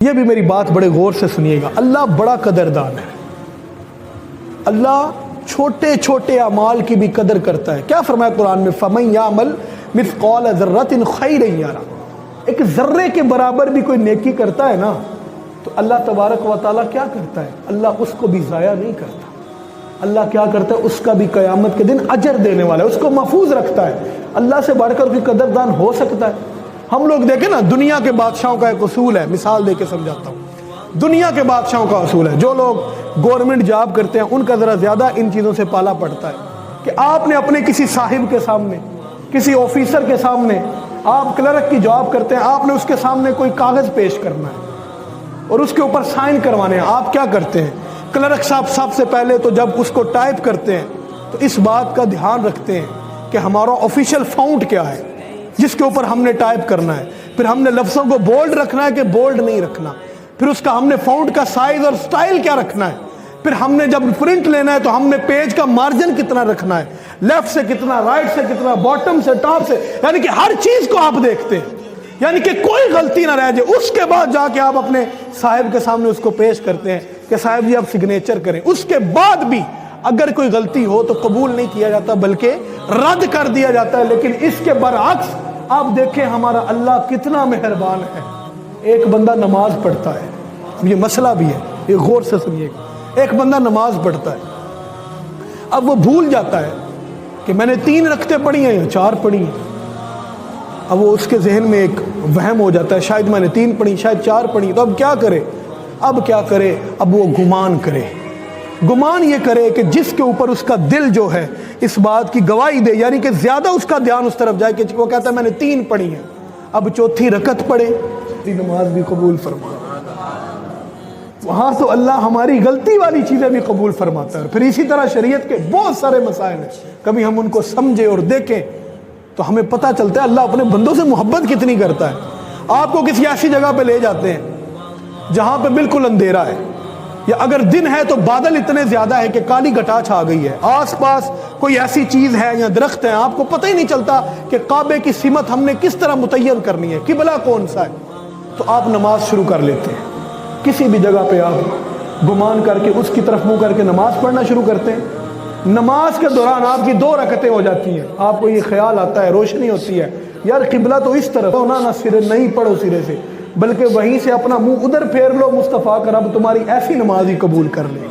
یہ بھی میری بات بڑے غور سے سنیے گا، اللہ بڑا قدردان ہے۔ اللہ چھوٹے چھوٹے اعمال کی بھی قدر کرتا ہے۔ کیا فرمایا قرآن میں؟ فَمَن يَعْمَلْ مِثْقَالَ ذَرَّةٍ خَيْرًا يَرَهُ۔ ایک ذرے کے برابر بھی کوئی نیکی کرتا ہے نا تو اللہ تبارک و تعالیٰ کیا کرتا ہے؟ اللہ اس کو بھی ضائع نہیں کرتا۔ اللہ کیا کرتا ہے؟ اس کا بھی قیامت کے دن اجر دینے والا ہے، اس کو محفوظ رکھتا ہے۔ اللہ سے بڑھ کر کوئی قدردان ہو سکتا ہے؟ ہم لوگ دیکھیں نا، دنیا کے بادشاہوں کا ایک اصول ہے، مثال دے کے سمجھاتا ہوں۔ دنیا کے بادشاہوں کا اصول ہے، جو لوگ گورنمنٹ جاب کرتے ہیں ان کا ذرا زیادہ ان چیزوں سے پالا پڑتا ہے کہ آپ نے اپنے کسی صاحب کے سامنے، کسی آفیسر کے سامنے، آپ کلرک کی جاب کرتے ہیں، آپ نے اس کے سامنے کوئی کاغذ پیش کرنا ہے اور اس کے اوپر سائن کروانے ہیں۔ آپ کیا کرتے ہیں؟ کلرک صاحب سب سے پہلے تو جب اس کو ٹائپ کرتے ہیں تو اس بات کا دھیان رکھتے ہیں کہ ہمارا آفیشیل فونٹ کیا ہے جس کے اوپر ہم نے ٹائپ کرنا ہے، پھر ہم نے لفظوں کو بولڈ رکھنا ہے کہ بولڈ نہیں رکھنا، پھر اس کا ہم نے فونٹ کا سائز اور سٹائل کیا رکھنا ہے، پھر ہم نے جب پرنٹ لینا ہے تو ہم نے پیج کا مارجن کتنا رکھنا ہے، لیفٹ سے کتنا، رائٹ سے کتنا، باٹم سے، ٹاپ سے، یعنی کہ ہر چیز کو آپ دیکھتے ہیں، یعنی کہ کوئی غلطی نہ رہ جائے۔ اس کے بعد جا کے آپ اپنے صاحب کے سامنے اس کو پیش کرتے ہیں کہ صاحب جی آپ سگنیچر کریں۔ اس کے بعد بھی اگر کوئی غلطی ہو تو قبول نہیں کیا جاتا بلکہ رد کر دیا جاتا ہے۔ لیکن اس کے برعکس آپ دیکھیں ہمارا اللہ کتنا مہربان ہے۔ ایک بندہ نماز پڑھتا ہے، یہ مسئلہ بھی ہے، یہ غور سے سنیے گا۔ ایک بندہ نماز پڑھتا ہے، اب وہ بھول جاتا ہے کہ میں نے 3 رکعتیں پڑھی ہیں یا 4 پڑھی ہیں۔ اب وہ اس کے ذہن میں ایک وہم ہو جاتا ہے، شاید میں نے 3 پڑھی، شاید 4 پڑھی، تو اب کیا کرے؟ اب وہ گمان کرے۔ گمان یہ کرے کہ جس کے اوپر اس کا دل جو ہے اس بات کی گواہی دے، یعنی کہ زیادہ اس کا دھیان اس طرف جائے کہ وہ کہتا ہے میں نے 3 پڑھی ہیں، اب 4تھی رکعت پڑھے، نماز بھی قبول فرما۔ وہاں تو اللہ ہماری غلطی والی چیزیں بھی قبول فرماتا ہے۔ پھر اسی طرح شریعت کے بہت سارے مسائل ہیں، کبھی ہم ان کو سمجھے اور دیکھیں تو ہمیں پتہ چلتا ہے اللہ اپنے بندوں سے محبت کتنی کرتا ہے۔ آپ کو کسی ایسی جگہ پہ لے جاتے ہیں جہاں پہ بالکل اندھیرا ہے، یا اگر دن ہے تو بادل اتنے زیادہ ہے کہ کالی گھٹا چھا گئی ہے، آس پاس کوئی ایسی چیز ہے یا درخت ہے، آپ کو پتہ ہی نہیں چلتا کہ کعبے کی سمت ہم نے کس طرح متعین کرنی ہے، قبلہ کون سا ہے، تو آپ نماز شروع کر لیتے ہیں۔ کسی بھی جگہ پہ آپ گمان کر کے اس کی طرف منہ کر کے نماز پڑھنا شروع کرتے ہیں۔ نماز کے دوران آپ کی 2 رکعتیں ہو جاتی ہیں، آپ کو یہ خیال آتا ہے، روشنی ہوتی ہے، یار قبلہ تو اس طرف ہونا، نہ سرے نہیں پڑھو سرے سے، بلکہ وہیں سے اپنا منہ ادھر پھیر لو، مصطفیٰ کا رب تمہاری ایسی نماز ہی قبول کر لے۔